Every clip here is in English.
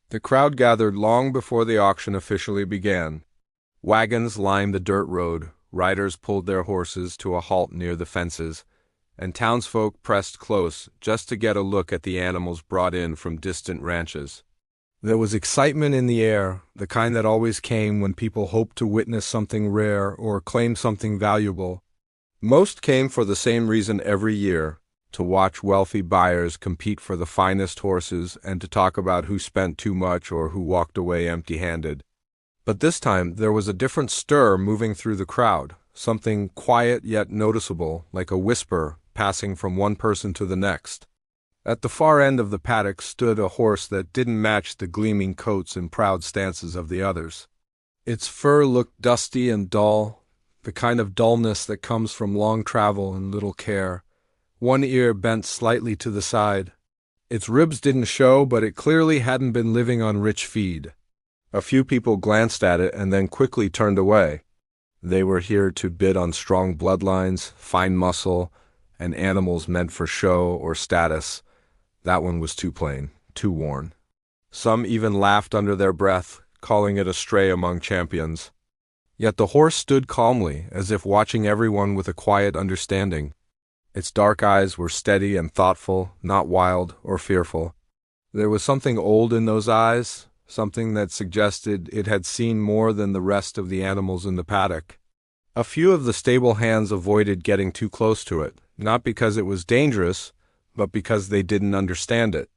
The crowd gathered long before the auction officially began. Wagons lined the dirt road, riders pulled their horses to a halt near the fences, and townsfolk pressed close just to get a look at the animals brought in from distant ranches. There was excitement in the air, the kind that always came when people hoped to witness something rare or claim something valuable. Most came for the same reason every year, to watch wealthy buyers compete for the finest horses and to talk about who spent too much or who walked away empty-handed. But this time there was a different stir moving through the crowd, something quiet yet noticeable, like a whisper passing from one person to the next. At the far end of the paddock stood a horse that didn't match the gleaming coats and proud stances of the others. Its fur looked dusty and dull, the kind of dullness that comes from long travel and little care. One ear bent slightly to the side. Its ribs didn't show, but it clearly hadn't been living on rich feed. A few people glanced at it and then quickly turned away. They were here to bid on strong bloodlines, fine muscle, and animals meant for show or status. That one was too plain, too worn. Some even laughed under their breath, calling it a stray among champions. Yet the horse stood calmly, as if watching everyone with a quiet understanding. Its dark eyes were steady and thoughtful, not wild or fearful. There was something old in those eyes, something that suggested it had seen more than the rest of the animals in the paddock. A few of the stable hands avoided getting too close to it, not because it was dangerous, but because they didn't understand it.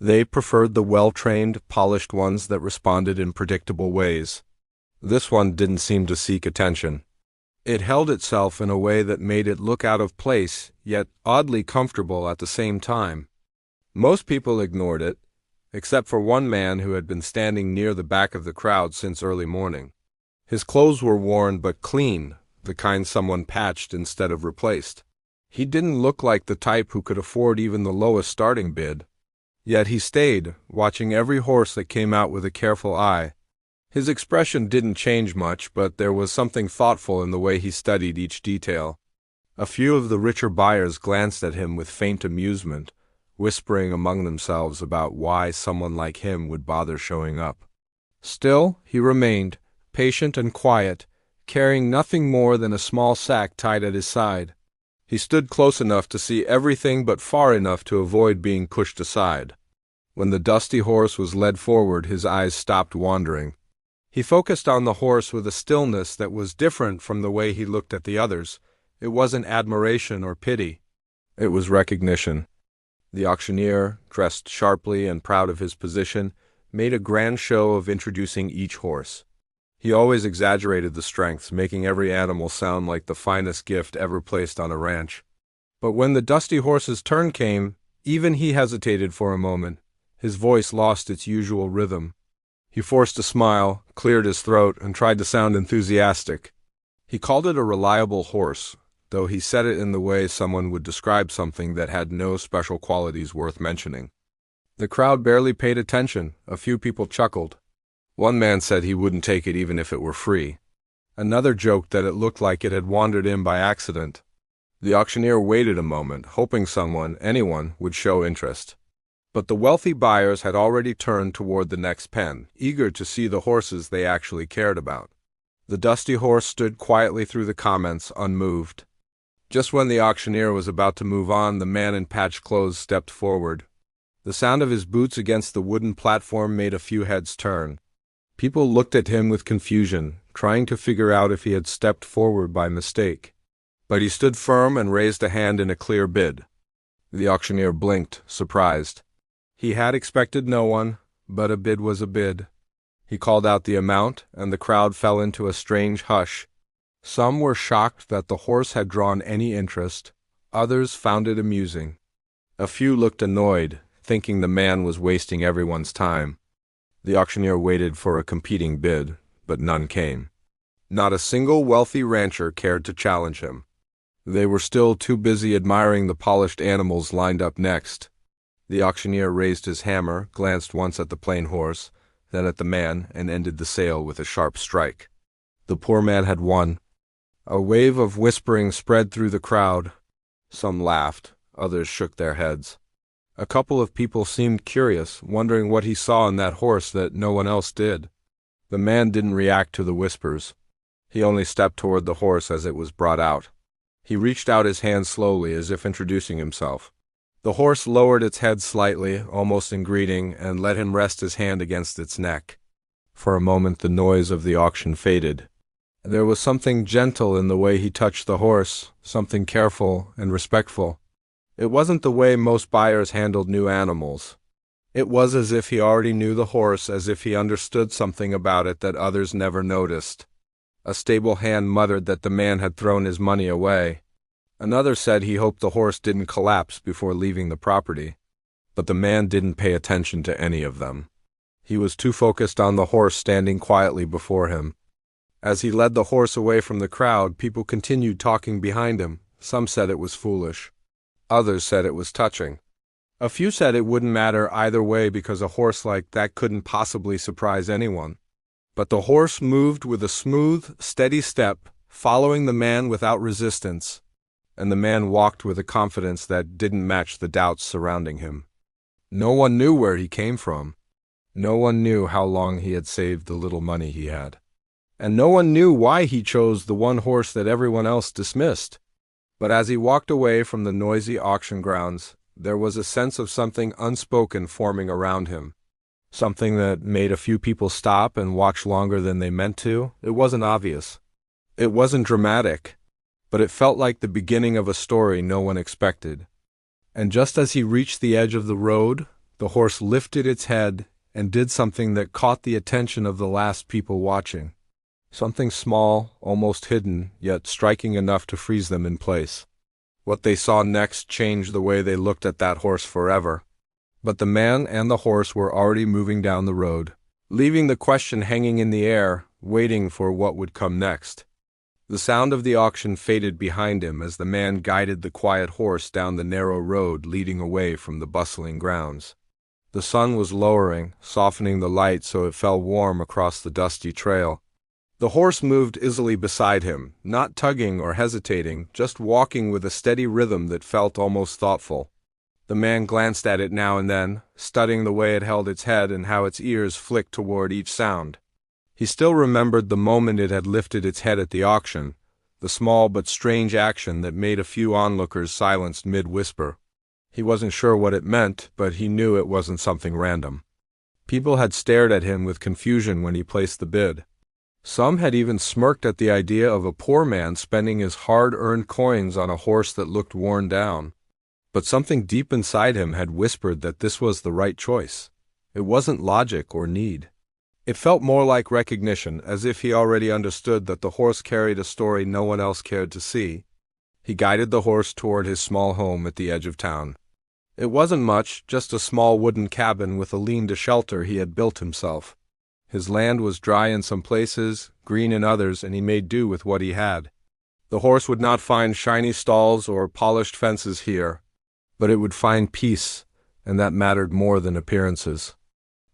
They preferred the well-trained, polished ones that responded in predictable ways. This one didn't seem to seek attention. It held itself in a way that made it look out of place, yet oddly comfortable at the same time. Most people ignored it, except for one man who had been standing near the back of the crowd since early morning. His clothes were worn but clean, the kind someone patched instead of replaced. He didn't look like the type who could afford even the lowest starting bid. Yet he stayed, watching every horse that came out with a careful eye. His expression didn't change much, but there was something thoughtful in the way he studied each detail. A few of the richer buyers glanced at him with faint amusement, whispering among themselves about why someone like him would bother showing up. Still, he remained, patient and quiet, carrying nothing more than a small sack tied at his side. He stood close enough to see everything but far enough to avoid being pushed aside. When the dusty horse was led forward, his eyes stopped wandering. He focused on the horse with a stillness that was different from the way he looked at the others. It wasn't admiration or pity. It was recognition. The auctioneer, dressed sharply and proud of his position, made a grand show of introducing each horse. He always exaggerated the strengths, making every animal sound like the finest gift ever placed on a ranch. But when the dusty horse's turn came, even he hesitated for a moment. His voice lost its usual rhythm. He forced a smile, cleared his throat, and tried to sound enthusiastic. He called it a reliable horse, though he said it in the way someone would describe something that had no special qualities worth mentioning. The crowd barely paid attention. A few people chuckled. One man said he wouldn't take it even if it were free. Another joked that it looked like it had wandered in by accident. The auctioneer waited a moment, hoping anyone, would show interest. But the wealthy buyers had already turned toward the next pen, eager to see the horses they actually cared about. The dusty horse stood quietly through the comments, unmoved. Just when the auctioneer was about to move on, the man in patched clothes stepped forward. The sound of his boots against the wooden platform made a few heads turn. People looked at him with confusion, trying to figure out if he had stepped forward by mistake. But he stood firm and raised a hand in a clear bid. The auctioneer blinked, surprised. He had expected no one, but a bid was a bid. He called out the amount, and the crowd fell into a strange hush. Some were shocked that the horse had drawn any interest. Others found it amusing. A few looked annoyed, thinking the man was wasting everyone's time. The auctioneer waited for a competing bid, but none came. Not a single wealthy rancher cared to challenge him. They were still too busy admiring the polished animals lined up next. The auctioneer raised his hammer, glanced once at the plain horse, then at the man, and ended the sale with a sharp strike. The poor man had won. A wave of whispering spread through the crowd. Some laughed, others shook their heads. A couple of people seemed curious, wondering what he saw in that horse that no one else did. The man didn't react to the whispers. He only stepped toward the horse as it was brought out. He reached out his hand slowly, as if introducing himself. The horse lowered its head slightly, almost in greeting, and let him rest his hand against its neck. For a moment the noise of the auction faded. There was something gentle in the way he touched the horse, something careful and respectful. It wasn't the way most buyers handled new animals. It was as if he already knew the horse, as if he understood something about it that others never noticed. A stable hand muttered that the man had thrown his money away. Another said he hoped the horse didn't collapse before leaving the property. But the man didn't pay attention to any of them. He was too focused on the horse standing quietly before him. As he led the horse away from the crowd, people continued talking behind him. Some said it was foolish. Others said it was touching. A few said it wouldn't matter either way because a horse like that couldn't possibly surprise anyone. But the horse moved with a smooth, steady step, following the man without resistance, and the man walked with a confidence that didn't match the doubts surrounding him. No one knew where he came from. No one knew how long he had saved the little money he had. And no one knew why he chose the one horse that everyone else dismissed. But as he walked away from the noisy auction grounds, there was a sense of something unspoken forming around him. Something that made a few people stop and watch longer than they meant to. It wasn't obvious. It wasn't dramatic. But it felt like the beginning of a story no one expected. And just as he reached the edge of the road, the horse lifted its head and did something that caught the attention of the last people watching. Something small, almost hidden, yet striking enough to freeze them in place. What they saw next changed the way they looked at that horse forever. But the man and the horse were already moving down the road, leaving the question hanging in the air, waiting for what would come next. The sound of the auction faded behind him as the man guided the quiet horse down the narrow road leading away from the bustling grounds. The sun was lowering, softening the light so it fell warm across the dusty trail. The horse moved easily beside him, not tugging or hesitating, just walking with a steady rhythm that felt almost thoughtful. The man glanced at it now and then, studying the way it held its head and how its ears flicked toward each sound. He still remembered the moment it had lifted its head at the auction, the small but strange action that made a few onlookers silenced mid-whisper. He wasn't sure what it meant, but he knew it wasn't something random. People had stared at him with confusion when he placed the bid. Some had even smirked at the idea of a poor man spending his hard-earned coins on a horse that looked worn down. But something deep inside him had whispered that this was the right choice. It wasn't logic or need. It felt more like recognition, as if he already understood that the horse carried a story no one else cared to see. He guided the horse toward his small home at the edge of town. It wasn't much, just a small wooden cabin with a lean-to-shelter he had built himself. His land was dry in some places, green in others, and he made do with what he had. The horse would not find shiny stalls or polished fences here, but it would find peace, and that mattered more than appearances.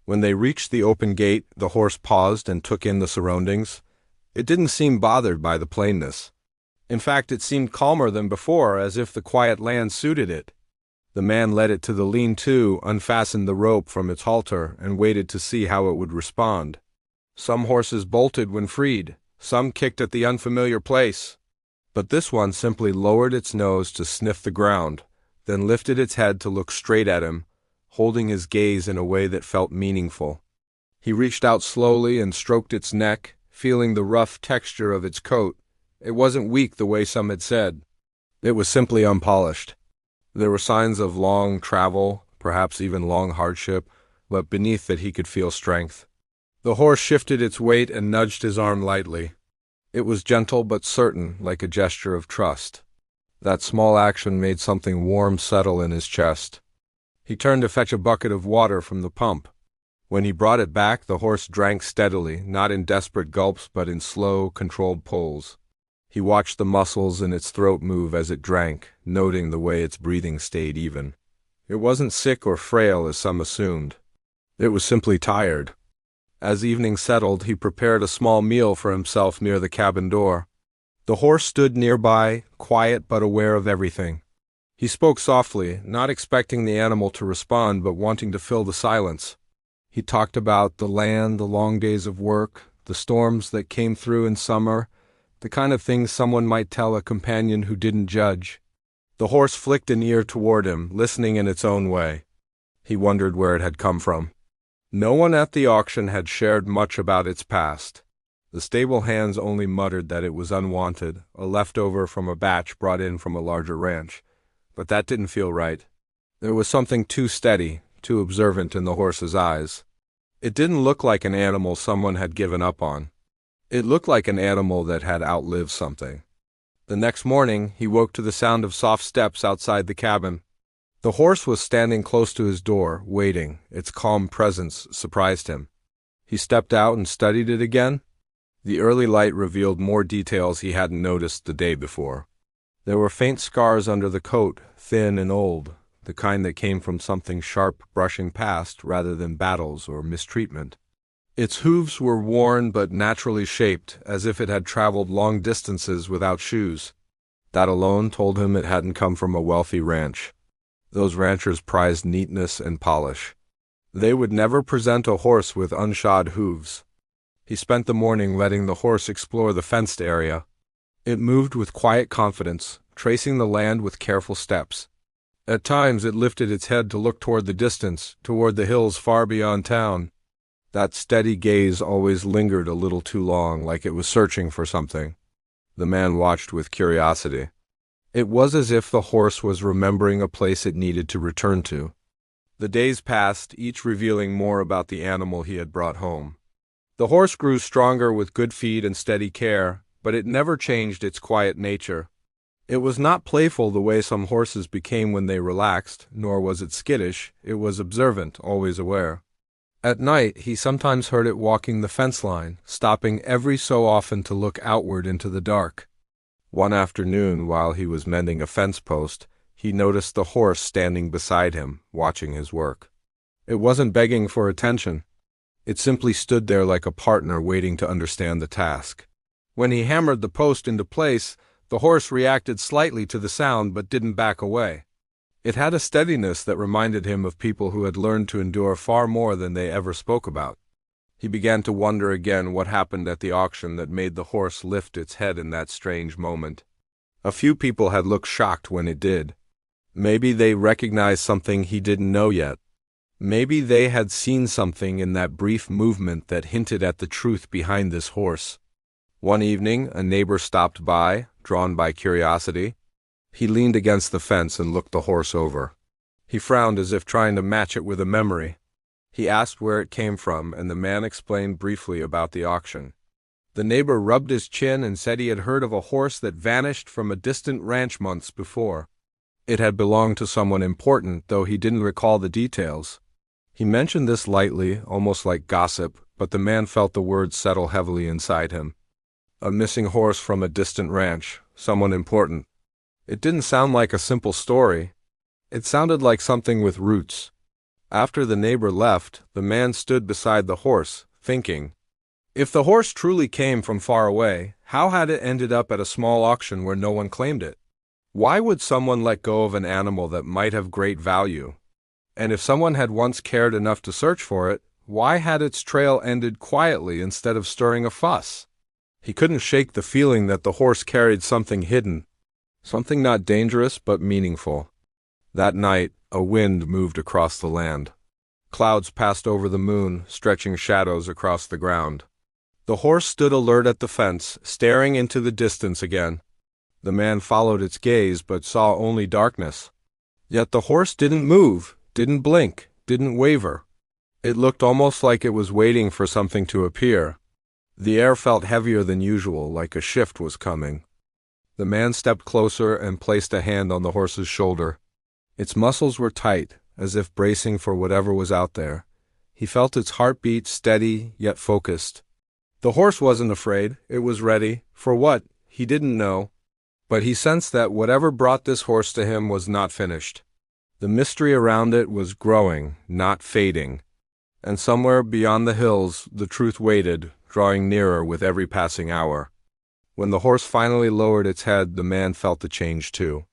When they reached the open gate, the horse paused and took in the surroundings. It didn't seem bothered by the plainness. In fact, it seemed calmer than before, as if the quiet land suited it. The man led it to the lean-to, unfastened the rope from its halter, and waited to see how it would respond. Some horses bolted when freed, some kicked at the unfamiliar place. But this one simply lowered its nose to sniff the ground, then lifted its head to look straight at him, holding his gaze in a way that felt meaningful. He reached out slowly and stroked its neck, feeling the rough texture of its coat. It wasn't weak the way some had said. It was simply unpolished. There were signs of long travel, perhaps even long hardship, but beneath it he could feel strength. The horse shifted its weight and nudged his arm lightly. It was gentle but certain, like a gesture of trust. That small action made something warm settle in his chest. He turned to fetch a bucket of water from the pump. When he brought it back, the horse drank steadily, not in desperate gulps but in slow, controlled pulls. He watched the muscles in its throat move as it drank, noting the way its breathing stayed even. It wasn't sick or frail as some assumed. It was simply tired. As evening settled, he prepared a small meal for himself near the cabin door. The horse stood nearby, quiet but aware of everything. He spoke softly, not expecting the animal to respond but wanting to fill the silence. He talked about the land, the long days of work, the storms that came through in summer, the kind of things someone might tell a companion who didn't judge. The horse flicked an ear toward him, listening in its own way. He wondered where it had come from. No one at the auction had shared much about its past. The stable hands only muttered that it was unwanted, a leftover from a batch brought in from a larger ranch. But that didn't feel right. There was something too steady, too observant in the horse's eyes. It didn't look like an animal someone had given up on. It looked like an animal that had outlived something. The next morning, he woke to the sound of soft steps outside the cabin. The horse was standing close to his door, waiting. Its calm presence surprised him. He stepped out and studied it again. The early light revealed more details he hadn't noticed the day before. There were faint scars under the coat, thin and old, the kind that came from something sharp brushing past rather than battles or mistreatment. Its hooves were worn but naturally shaped, as if it had traveled long distances without shoes. That alone told him it hadn't come from a wealthy ranch. Those ranchers prized neatness and polish. They would never present a horse with unshod hooves. He spent the morning letting the horse explore the fenced area. It moved with quiet confidence, tracing the land with careful steps. At times it lifted its head to look toward the distance, toward the hills far beyond town. That steady gaze always lingered a little too long, like it was searching for something. The man watched with curiosity. It was as if the horse was remembering a place it needed to return to. The days passed, each revealing more about the animal he had brought home. The horse grew stronger with good feed and steady care, but it never changed its quiet nature. It was not playful the way some horses became when they relaxed, nor was it skittish. It was observant, always aware. At night, he sometimes heard it walking the fence line, stopping every so often to look outward into the dark. One afternoon, while he was mending a fence post, he noticed the horse standing beside him, watching his work. It wasn't begging for attention. It simply stood there like a partner waiting to understand the task. When he hammered the post into place, the horse reacted slightly to the sound but didn't back away. It had a steadiness that reminded him of people who had learned to endure far more than they ever spoke about. He began to wonder again what happened at the auction that made the horse lift its head in that strange moment. A few people had looked shocked when it did. Maybe they recognized something he didn't know yet. Maybe they had seen something in that brief movement that hinted at the truth behind this horse. One evening, a neighbor stopped by, drawn by curiosity. He leaned against the fence and looked the horse over. He frowned as if trying to match it with a memory. He asked where it came from, and the man explained briefly about the auction. The neighbor rubbed his chin and said he had heard of a horse that vanished from a distant ranch months before. It had belonged to someone important, though he didn't recall the details. He mentioned this lightly, almost like gossip, but the man felt the words settle heavily inside him. A missing horse from a distant ranch, someone important. It didn't sound like a simple story. It sounded like something with roots. After the neighbor left, the man stood beside the horse, thinking. If the horse truly came from far away, how had it ended up at a small auction where no one claimed it? Why would someone let go of an animal that might have great value? And if someone had once cared enough to search for it, why had its trail ended quietly instead of stirring a fuss? He couldn't shake the feeling that the horse carried something hidden, something not dangerous but meaningful. That night, a wind moved across the land. Clouds passed over the moon, stretching shadows across the ground. The horse stood alert at the fence, staring into the distance again. The man followed its gaze but saw only darkness. Yet the horse didn't move, didn't blink, didn't waver. It looked almost like it was waiting for something to appear. The air felt heavier than usual, like a shift was coming. The man stepped closer and placed a hand on the horse's shoulder. Its muscles were tight, as if bracing for whatever was out there. He felt its heartbeat steady, yet focused. The horse wasn't afraid. It was ready. For what? He didn't know. But he sensed that whatever brought this horse to him was not finished. The mystery around it was growing, not fading. And somewhere beyond the hills, the truth waited, drawing nearer with every passing hour. When the horse finally lowered its head, the man felt the change too.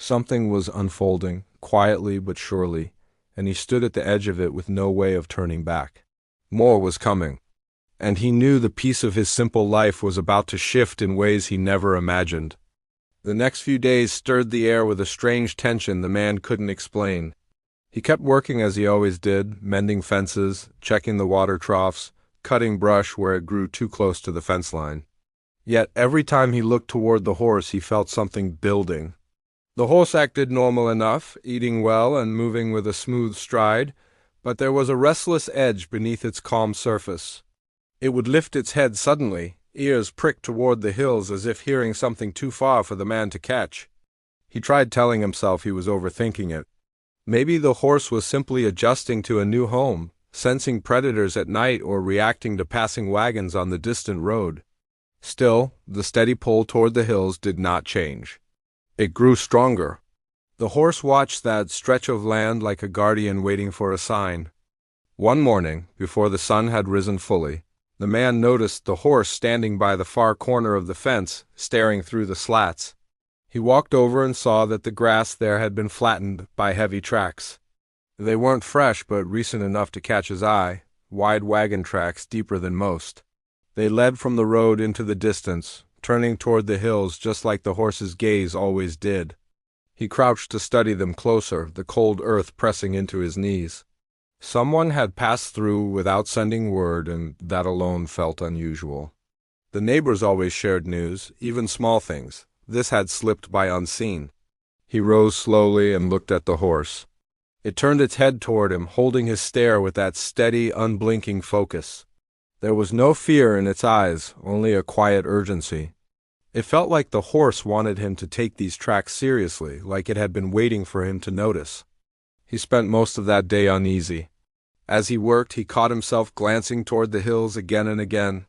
Something was unfolding, quietly but surely, and he stood at the edge of it with no way of turning back. More was coming, and he knew the piece of his simple life was about to shift in ways he never imagined. The next few days stirred the air with a strange tension the man couldn't explain. He kept working as he always did, mending fences, checking the water troughs, cutting brush where it grew too close to the fence line. Yet every time he looked toward the horse, he felt something building. The horse acted normal enough, eating well and moving with a smooth stride, but there was a restless edge beneath its calm surface. It would lift its head suddenly, ears pricked toward the hills as if hearing something too far for the man to catch. He tried telling himself he was overthinking it. Maybe the horse was simply adjusting to a new home, sensing predators at night or reacting to passing wagons on the distant road. Still, the steady pull toward the hills did not change. It grew stronger. The horse watched that stretch of land like a guardian waiting for a sign. One morning, before the sun had risen fully, the man noticed the horse standing by the far corner of the fence, staring through the slats. He walked over and saw that the grass there had been flattened by heavy tracks. They weren't fresh, but recent enough to catch his eye, wide wagon tracks deeper than most. They led from the road into the distance, turning toward the hills just like the horse's gaze always did. He crouched to study them closer, the cold earth pressing into his knees. Someone had passed through without sending word, and that alone felt unusual. The neighbors always shared news, even small things. This had slipped by unseen. He rose slowly and looked at the horse. It turned its head toward him, holding his stare with that steady, unblinking focus. There was no fear in its eyes, only a quiet urgency. It felt like the horse wanted him to take these tracks seriously, like it had been waiting for him to notice. He spent most of that day uneasy. As he worked, he caught himself glancing toward the hills again and again.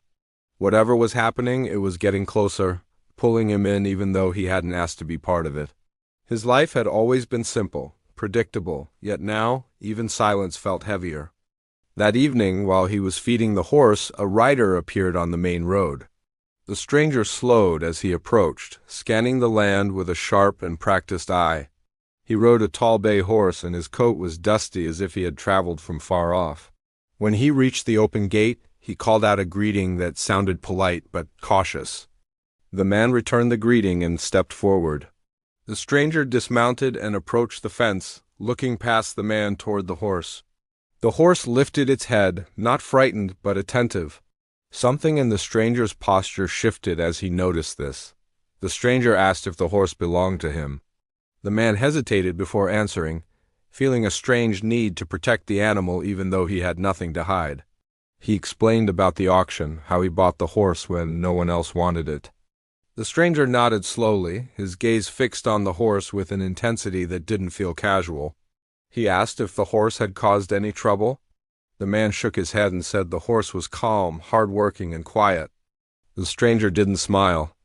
Whatever was happening, it was getting closer, pulling him in even though he hadn't asked to be part of it. His life had always been simple, predictable, yet now, even silence felt heavier. That evening, while he was feeding the horse, a rider appeared on the main road. The stranger slowed as he approached, scanning the land with a sharp and practiced eye. He rode a tall bay horse, and his coat was dusty as if he had traveled from far off. When he reached the open gate, he called out a greeting that sounded polite but cautious. The man returned the greeting and stepped forward. The stranger dismounted and approached the fence, looking past the man toward the horse. The horse lifted its head, not frightened but attentive. Something in the stranger's posture shifted as he noticed this. The stranger asked if the horse belonged to him. The man hesitated before answering, feeling a strange need to protect the animal even though he had nothing to hide. He explained about the auction, how he bought the horse when no one else wanted it. The stranger nodded slowly, his gaze fixed on the horse with an intensity that didn't feel casual. He asked if the horse had caused any trouble. The man shook his head and said the horse was calm, hard-working, and quiet. The stranger didn't smile.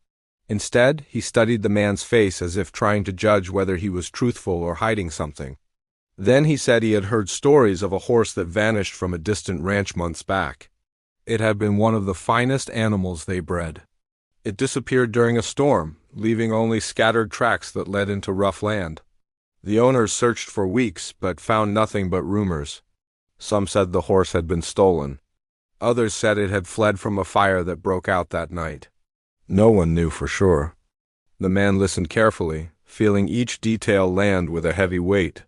Instead, he studied the man's face as if trying to judge whether he was truthful or hiding something. Then he said he had heard stories of a horse that vanished from a distant ranch months back. It had been one of the finest animals they bred. It disappeared during a storm, leaving only scattered tracks that led into rough land. The owners searched for weeks, but found nothing but rumors. Some said the horse had been stolen. Others said it had fled from a fire that broke out that night. No one knew for sure. The man listened carefully, feeling each detail land with a heavy weight.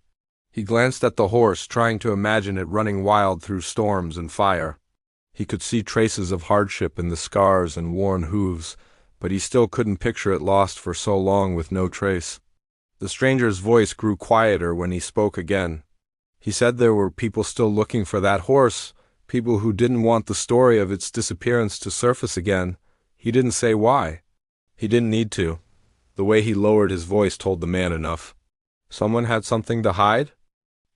He glanced at the horse, trying to imagine it running wild through storms and fire. He could see traces of hardship in the scars and worn hooves, but he still couldn't picture it lost for so long with no trace. The stranger's voice grew quieter when he spoke again. He said there were people still looking for that horse, people who didn't want the story of its disappearance to surface again. He didn't say why. He didn't need to. The way he lowered his voice told the man enough. Someone had something to hide?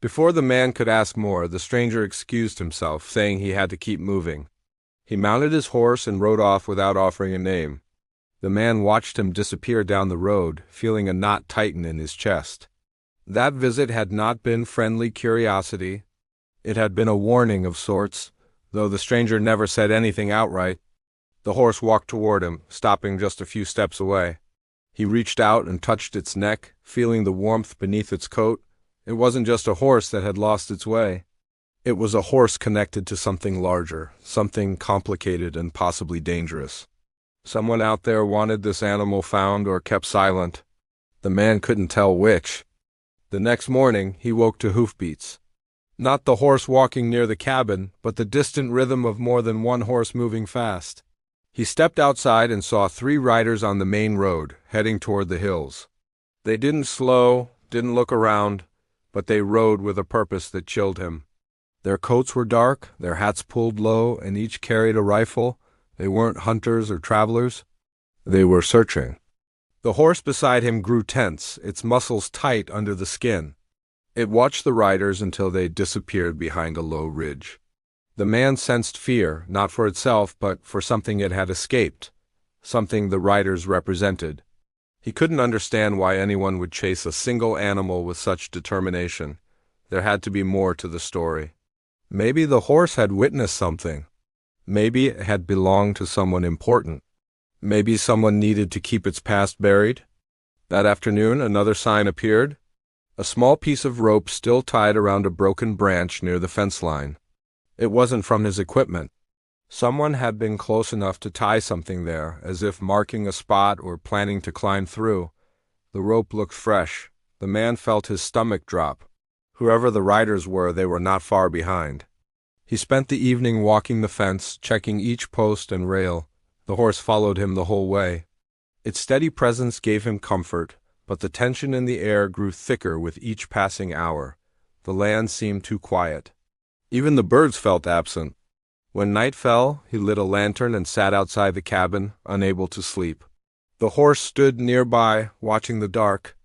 Before the man could ask more, the stranger excused himself, saying he had to keep moving. He mounted his horse and rode off without offering a name. The man watched him disappear down the road, feeling a knot tighten in his chest. That visit had not been friendly curiosity. It had been a warning of sorts, though the stranger never said anything outright. The horse walked toward him, stopping just a few steps away. He reached out and touched its neck, feeling the warmth beneath its coat. It wasn't just a horse that had lost its way. It was a horse connected to something larger, something complicated and possibly dangerous. Someone out there wanted this animal found or kept silent. The man couldn't tell which. The next morning, he woke to hoofbeats. Not the horse walking near the cabin, but the distant rhythm of more than one horse moving fast. He stepped outside and saw 3 riders on the main road, heading toward the hills. They didn't slow, didn't look around, but they rode with a purpose that chilled him. Their coats were dark, their hats pulled low, and each carried a rifle. They weren't hunters or travelers. They were searching. The horse beside him grew tense, its muscles tight under the skin. It watched the riders until they disappeared behind a low ridge. The man sensed fear, not for itself, but for something it had escaped, something the riders represented. He couldn't understand why anyone would chase a single animal with such determination. There had to be more to the story. Maybe the horse had witnessed something. Maybe it had belonged to someone important. Maybe someone needed to keep its past buried. That afternoon, another sign appeared. A small piece of rope still tied around a broken branch near the fence line. It wasn't from his equipment. Someone had been close enough to tie something there, as if marking a spot or planning to climb through. The rope looked fresh. The man felt his stomach drop. Whoever the riders were, they were not far behind. He spent the evening walking the fence, checking each post and rail. The horse followed him the whole way. Its steady presence gave him comfort, but the tension in the air grew thicker with each passing hour. The land seemed too quiet. Even the birds felt absent. When night fell, he lit a lantern and sat outside the cabin, unable to sleep. The horse stood nearby, watching the dark.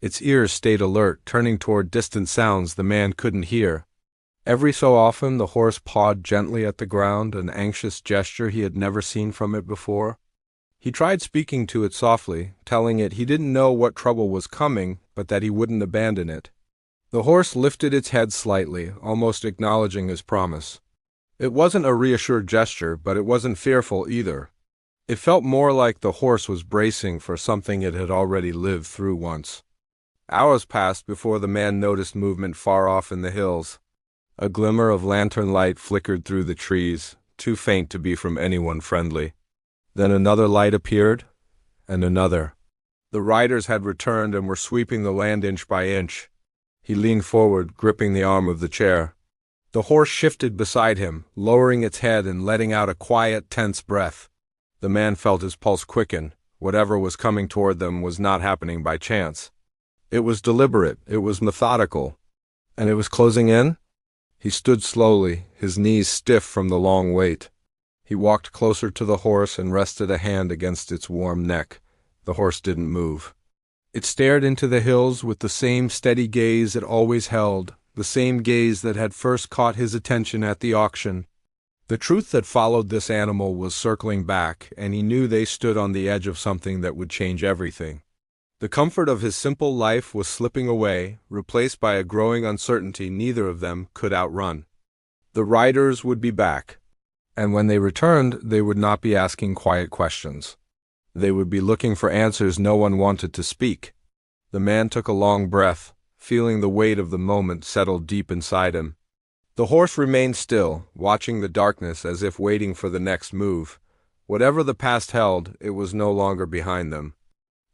Its ears stayed alert, turning toward distant sounds the man couldn't hear. Every so often the horse pawed gently at the ground, an anxious gesture he had never seen from it before. He tried speaking to it softly, telling it he didn't know what trouble was coming, but that he wouldn't abandon it. The horse lifted its head slightly, almost acknowledging his promise. It wasn't a reassured gesture, but it wasn't fearful either. It felt more like the horse was bracing for something it had already lived through once. Hours passed before the man noticed movement far off in the hills. A glimmer of lantern light flickered through the trees, too faint to be from anyone friendly. Then another light appeared, and another. The riders had returned and were sweeping the land inch by inch. He leaned forward, gripping the arm of the chair. The horse shifted beside him, lowering its head and letting out a quiet, tense breath. The man felt his pulse quicken. Whatever was coming toward them was not happening by chance. It was deliberate, it was methodical. And it was closing in? He stood slowly, his knees stiff from the long wait. He walked closer to the horse and rested a hand against its warm neck. The horse didn't move. It stared into the hills with the same steady gaze it always held, the same gaze that had first caught his attention at the auction. The truth that followed this animal was circling back, and he knew they stood on the edge of something that would change everything. The comfort of his simple life was slipping away, replaced by a growing uncertainty neither of them could outrun. The riders would be back, and when they returned, they would not be asking quiet questions. They would be looking for answers no one wanted to speak. The man took a long breath, feeling the weight of the moment settle deep inside him. The horse remained still, watching the darkness as if waiting for the next move. Whatever the past held, it was no longer behind them.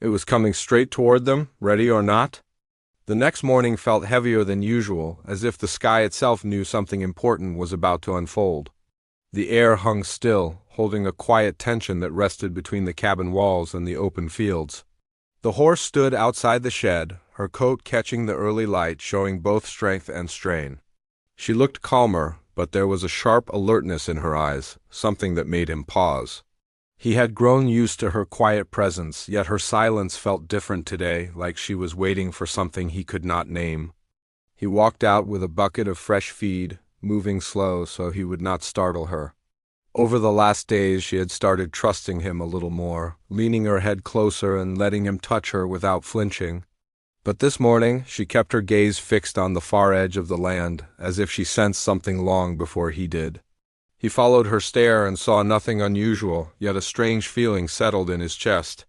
It was coming straight toward them, ready or not. The next morning felt heavier than usual, as if the sky itself knew something important was about to unfold. The air hung still, holding a quiet tension that rested between the cabin walls and the open fields. The horse stood outside the shed, her coat catching the early light, showing both strength and strain. She looked calmer, but there was a sharp alertness in her eyes, something that made him pause. He had grown used to her quiet presence, yet her silence felt different today, like she was waiting for something he could not name. He walked out with a bucket of fresh feed, moving slow so he would not startle her. Over the last days she had started trusting him a little more, leaning her head closer and letting him touch her without flinching. But this morning she kept her gaze fixed on the far edge of the land, as if she sensed something long before he did. He followed her stare and saw nothing unusual, yet a strange feeling settled in his chest.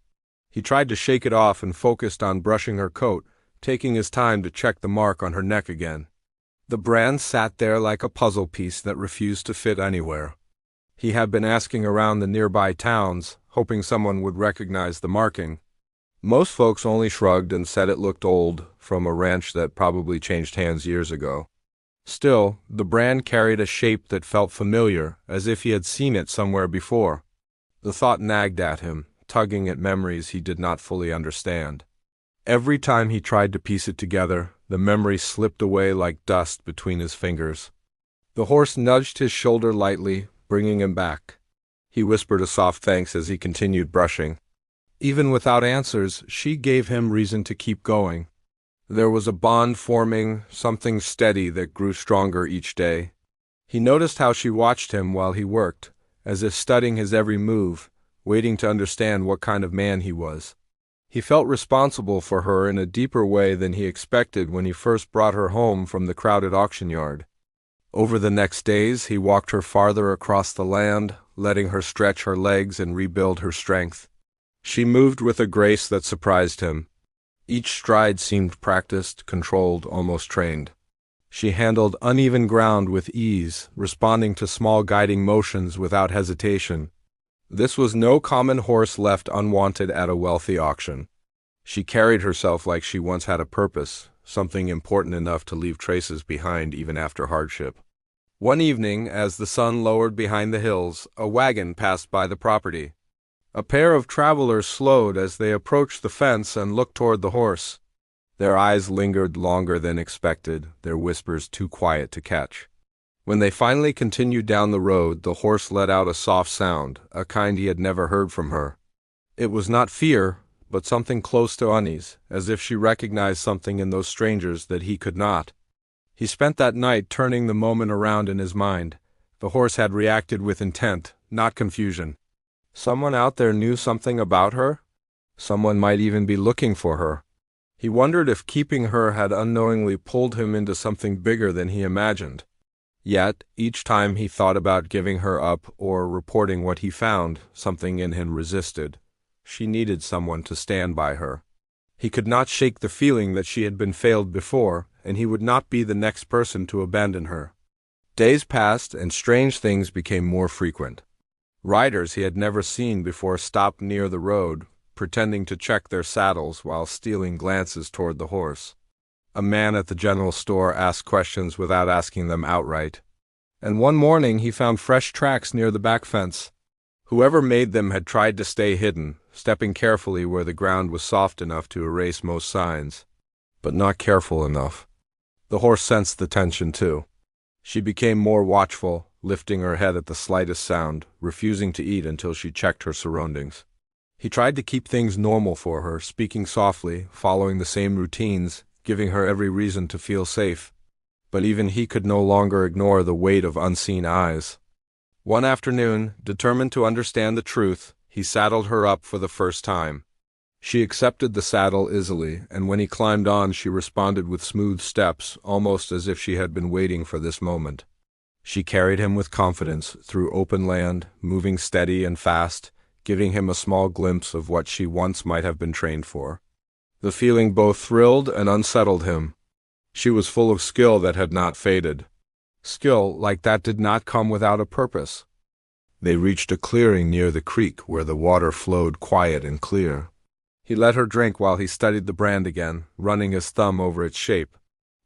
He tried to shake it off and focused on brushing her coat, taking his time to check the mark on her neck again. The brand sat there like a puzzle piece that refused to fit anywhere. He had been asking around the nearby towns, hoping someone would recognize the marking. Most folks only shrugged and said it looked old, from a ranch that probably changed hands years ago. Still, the brand carried a shape that felt familiar, as if he had seen it somewhere before. The thought nagged at him, tugging at memories he did not fully understand. Every time he tried to piece it together, the memory slipped away like dust between his fingers. The horse nudged his shoulder lightly, bringing him back. He whispered a soft thanks as he continued brushing. Even without answers, she gave him reason to keep going. There was a bond forming, something steady that grew stronger each day. He noticed how she watched him while he worked, as if studying his every move, waiting to understand what kind of man he was. He felt responsible for her in a deeper way than he expected when he first brought her home from the crowded auction yard. Over the next days, he walked her farther across the land, letting her stretch her legs and rebuild her strength. She moved with a grace that surprised him. Each stride seemed practiced, controlled, almost trained. She handled uneven ground with ease, responding to small guiding motions without hesitation. This was no common horse left unwanted at a wealthy auction. She carried herself like she once had a purpose, something important enough to leave traces behind even after hardship. One evening, as the sun lowered behind the hills, a wagon passed by the property. A pair of travelers slowed as they approached the fence and looked toward the horse. Their eyes lingered longer than expected, their whispers too quiet to catch. When they finally continued down the road, the horse let out a soft sound, a kind he had never heard from her. It was not fear, but something close to unease, as if she recognized something in those strangers that he could not. He spent that night turning the moment around in his mind. The horse had reacted with intent, not confusion. Someone out there knew something about her? Someone might even be looking for her. He wondered if keeping her had unknowingly pulled him into something bigger than he imagined. Yet, each time he thought about giving her up or reporting what he found, something in him resisted. She needed someone to stand by her. He could not shake the feeling that she had been failed before, and he would not be the next person to abandon her. Days passed, and strange things became more frequent. Riders he had never seen before stopped near the road, pretending to check their saddles while stealing glances toward the horse. A man at the general store asked questions without asking them outright. And one morning he found fresh tracks near the back fence. Whoever made them had tried to stay hidden, stepping carefully where the ground was soft enough to erase most signs, but not careful enough. The horse sensed the tension too. She became more watchful, lifting her head at the slightest sound, refusing to eat until she checked her surroundings. He tried to keep things normal for her, speaking softly, following the same routines, giving her every reason to feel safe. But even he could no longer ignore the weight of unseen eyes. One afternoon, determined to understand the truth, he saddled her up for the first time. She accepted the saddle easily, and when he climbed on, she responded with smooth steps, almost as if she had been waiting for this moment. She carried him with confidence through open land, moving steady and fast, giving him a small glimpse of what she once might have been trained for. The feeling both thrilled and unsettled him. She was full of skill that had not faded. Skill like that did not come without a purpose. They reached a clearing near the creek where the water flowed quiet and clear. He let her drink while he studied the brand again, running his thumb over its shape.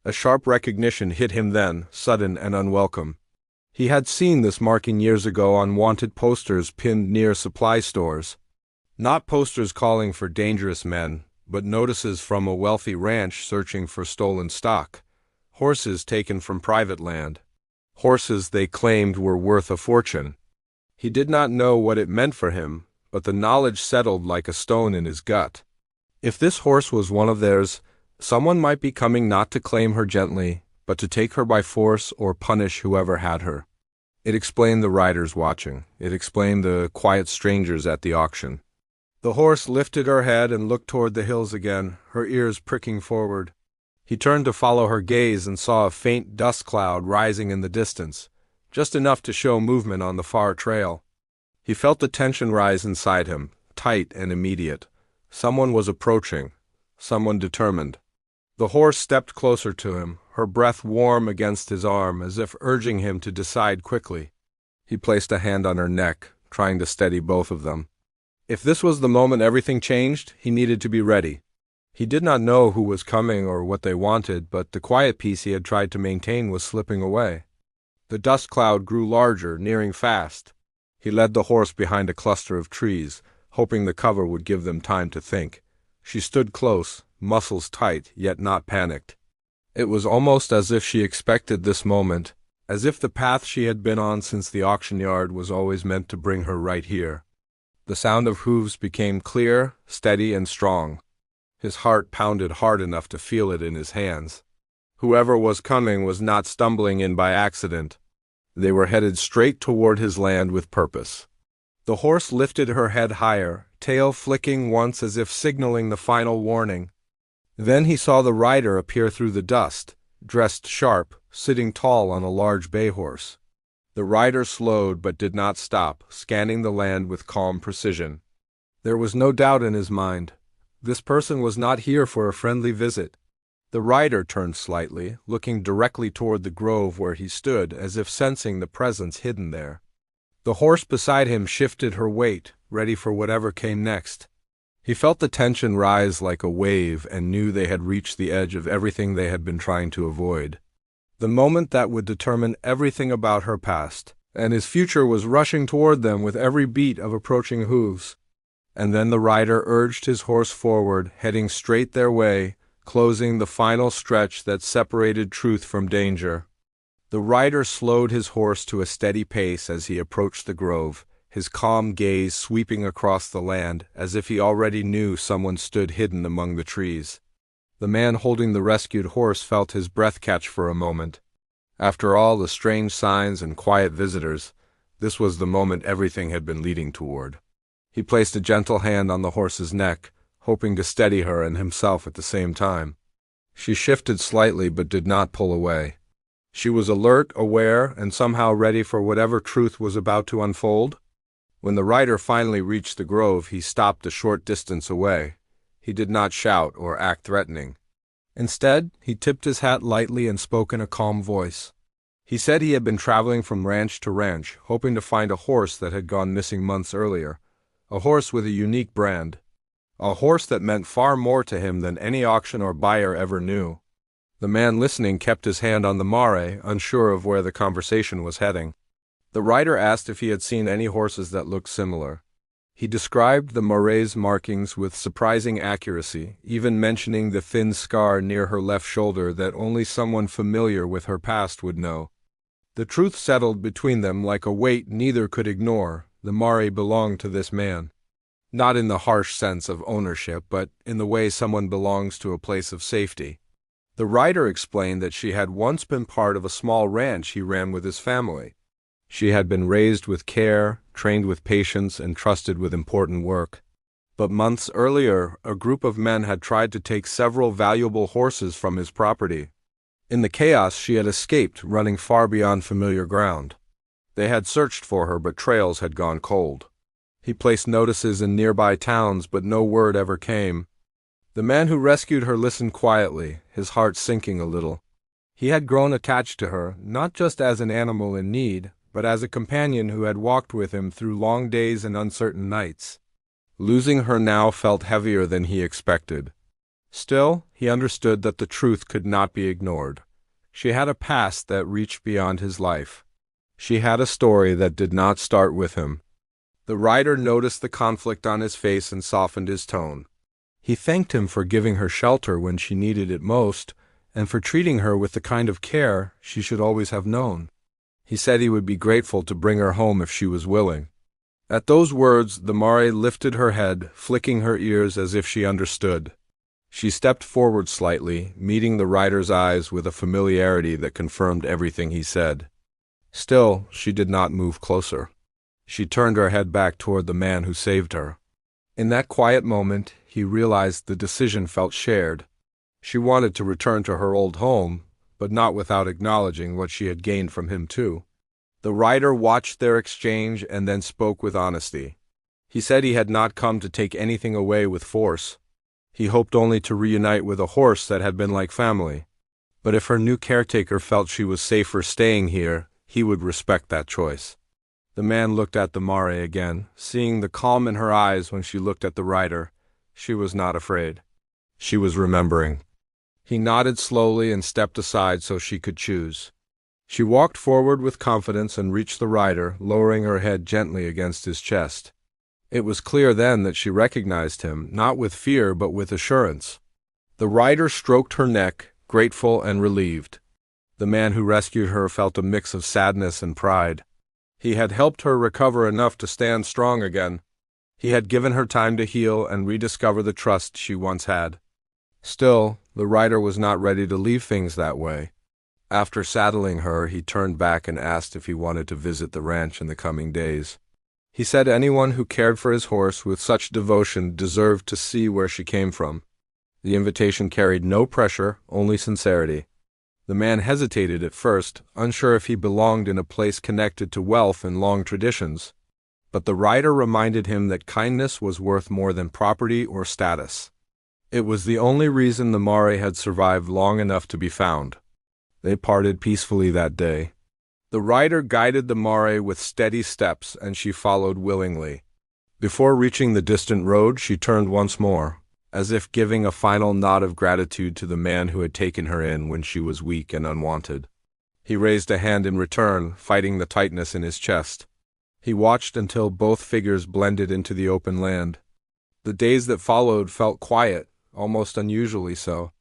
A sharp recognition hit him then, sudden and unwelcome. He had seen this marking years ago on wanted posters pinned near supply stores. Not posters calling for dangerous men, but notices from a wealthy ranch searching for stolen stock. Horses taken from private land. Horses they claimed were worth a fortune. He did not know what it meant for him, but the knowledge settled like a stone in his gut. If this horse was one of theirs, someone might be coming not to claim her gently, but to take her by force or punish whoever had her. It explained the riders watching. It explained the quiet strangers at the auction. The horse lifted her head and looked toward the hills again, her ears pricking forward. He turned to follow her gaze and saw a faint dust cloud rising in the distance, just enough to show movement on the far trail. He felt the tension rise inside him, tight and immediate, Someone was approaching, someone determined. The horse stepped closer to him, her breath warm against his arm as if urging him to decide quickly. He placed a hand on her neck, trying to steady both of them. If this was the moment everything changed, he needed to be ready. He did not know who was coming or what they wanted, but the quiet peace he had tried to maintain was slipping away. The dust cloud grew larger, nearing fast. He led the horse behind a cluster of trees, hoping the cover would give them time to think. She stood close, muscles tight, yet not panicked. It was almost as if she expected this moment, as if the path she had been on since the auction yard was always meant to bring her right here. The sound of hooves became clear, steady, and strong. His heart pounded hard enough to feel it in his hands. Whoever was coming was not stumbling in by accident. They were headed straight toward his land with purpose. The horse lifted her head higher, tail flicking once as if signaling the final warning. Then he saw the rider appear through the dust, dressed sharp, sitting tall on a large bay horse. The rider slowed but did not stop, scanning the land with calm precision. There was no doubt in his mind. This person was not here for a friendly visit. The rider turned slightly, looking directly toward the grove where he stood, as if sensing the presence hidden there. The horse beside him shifted her weight, ready for whatever came next. He felt the tension rise like a wave and knew they had reached the edge of everything they had been trying to avoid. The moment that would determine everything about her past, and his future was rushing toward them with every beat of approaching hooves. And then the rider urged his horse forward, heading straight their way, closing the final stretch that separated truth from danger. The rider slowed his horse to a steady pace as he approached the grove, his calm gaze sweeping across the land as if he already knew someone stood hidden among the trees. The man holding the rescued horse felt his breath catch for a moment. After all the strange signs and quiet visitors, this was the moment everything had been leading toward. He placed a gentle hand on the horse's neck, hoping to steady her and himself at the same time. She shifted slightly but did not pull away. She was alert, aware, and somehow ready for whatever truth was about to unfold. When the rider finally reached the grove, he stopped a short distance away. He did not shout or act threatening. Instead, he tipped his hat lightly and spoke in a calm voice. He said he had been traveling from ranch to ranch, hoping to find a horse that had gone missing months earlier. A horse with a unique brand. A horse that meant far more to him than any auction or buyer ever knew. The man listening kept his hand on the mare, unsure of where the conversation was heading. The rider asked if he had seen any horses that looked similar. He described the mare's markings with surprising accuracy, even mentioning the thin scar near her left shoulder that only someone familiar with her past would know. The truth settled between them like a weight neither could ignore. The mare belonged to this man. Not in the harsh sense of ownership, but in the way someone belongs to a place of safety. The rider explained that she had once been part of a small ranch he ran with his family. She had been raised with care, trained with patience, and trusted with important work. But months earlier, a group of men had tried to take several valuable horses from his property. In the chaos, she had escaped, running far beyond familiar ground. They had searched for her, but trails had gone cold. He placed notices in nearby towns, but no word ever came. The man who rescued her listened quietly, his heart sinking a little. He had grown attached to her, not just as an animal in need, but as a companion who had walked with him through long days and uncertain nights. Losing her now felt heavier than he expected. Still, he understood that the truth could not be ignored. She had a past that reached beyond his life. She had a story that did not start with him. The rider noticed the conflict on his face and softened his tone. He thanked him for giving her shelter when she needed it most, and for treating her with the kind of care she should always have known. He said he would be grateful to bring her home if she was willing. At those words, the mare lifted her head, flicking her ears as if she understood. She stepped forward slightly, meeting the rider's eyes with a familiarity that confirmed everything he said. Still, she did not move closer. She turned her head back toward the man who saved her. In that quiet moment, he realized the decision felt shared. She wanted to return to her old home, but not without acknowledging what she had gained from him too. The rider watched their exchange and then spoke with honesty. He said he had not come to take anything away with force. He hoped only to reunite with a horse that had been like family. But if her new caretaker felt she was safer staying here, he would respect that choice. The man looked at the Mare again, seeing the calm in her eyes when she looked at the rider. She was not afraid. She was remembering. He nodded slowly and stepped aside so she could choose. She walked forward with confidence and reached the rider, lowering her head gently against his chest. It was clear then that she recognized him, not with fear but with assurance. The rider stroked her neck, grateful and relieved. The man who rescued her felt a mix of sadness and pride. He had helped her recover enough to stand strong again. He had given her time to heal and rediscover the trust she once had. Still, the rider was not ready to leave things that way. After saddling her, he turned back and asked if he wanted to visit the ranch in the coming days. He said anyone who cared for his horse with such devotion deserved to see where she came from. The invitation carried no pressure, only sincerity. The man hesitated at first, unsure if he belonged in a place connected to wealth and long traditions. But the rider reminded him that kindness was worth more than property or status. It was the only reason the Mare had survived long enough to be found. They parted peacefully that day. The rider guided the Mare with steady steps, and she followed willingly. Before reaching the distant road, she turned once more, as if giving a final nod of gratitude to the man who had taken her in when she was weak and unwanted. He raised a hand in return, fighting the tightness in his chest. He watched until both figures blended into the open land. The days that followed felt quiet, almost unusually so.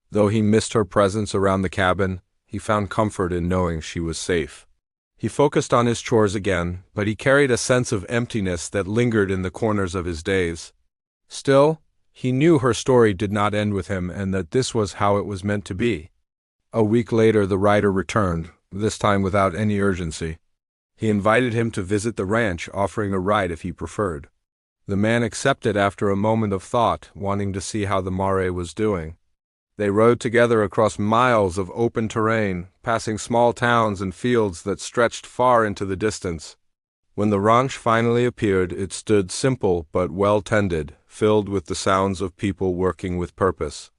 Though he missed her presence around the cabin, he found comfort in knowing she was safe. He focused on his chores again, but he carried a sense of emptiness that lingered in the corners of his days. Still, he knew her story did not end with him and that this was how it was meant to be. A week later the rider returned, this time without any urgency. He invited him to visit the ranch, offering a ride if he preferred. The man accepted after a moment of thought, wanting to see how the Mare was doing. They rode together across miles of open terrain, passing small towns and fields that stretched far into the distance. When the ranch finally appeared, it stood simple but well-tended, filled with the sounds of people working with purpose.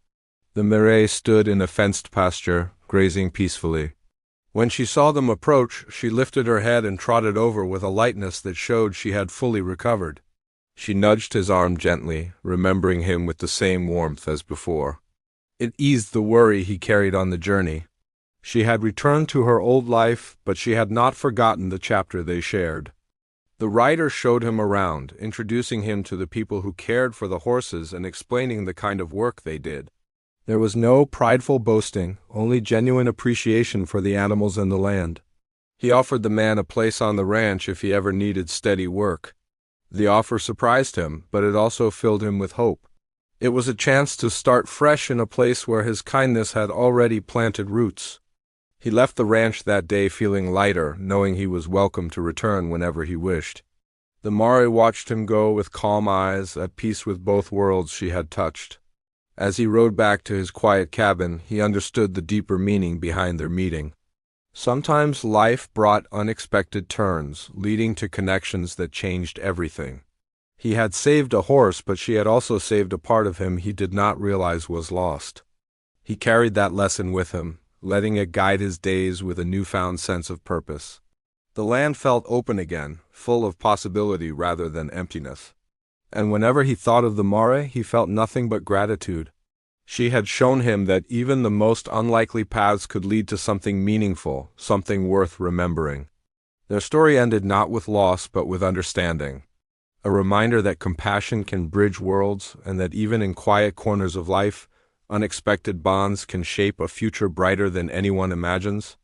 The Mare stood in a fenced pasture, grazing peacefully. When she saw them approach, she lifted her head and trotted over with a lightness that showed she had fully recovered. She nudged his arm gently, remembering him with the same warmth as before. It eased the worry he carried on the journey. She had returned to her old life, but she had not forgotten the chapter they shared. The rider showed him around, introducing him to the people who cared for the horses and explaining the kind of work they did. There was no prideful boasting, only genuine appreciation for the animals and the land. He offered the man a place on the ranch if he ever needed steady work. The offer surprised him, but it also filled him with hope. It was a chance to start fresh in a place where his kindness had already planted roots. He left the ranch that day feeling lighter, knowing he was welcome to return whenever he wished. The Mare watched him go with calm eyes, at peace with both worlds she had touched. As he rode back to his quiet cabin, he understood the deeper meaning behind their meeting. Sometimes life brought unexpected turns, leading to connections that changed everything. He had saved a horse, but she had also saved a part of him he did not realize was lost. He carried that lesson with him, letting it guide his days with a newfound sense of purpose. The land felt open again, full of possibility rather than emptiness. And whenever he thought of the Mare, he felt nothing but gratitude. She had shown him that even the most unlikely paths could lead to something meaningful, something worth remembering. Their story ended not with loss but with understanding. A reminder that compassion can bridge worlds and that even in quiet corners of life, unexpected bonds can shape a future brighter than anyone imagines.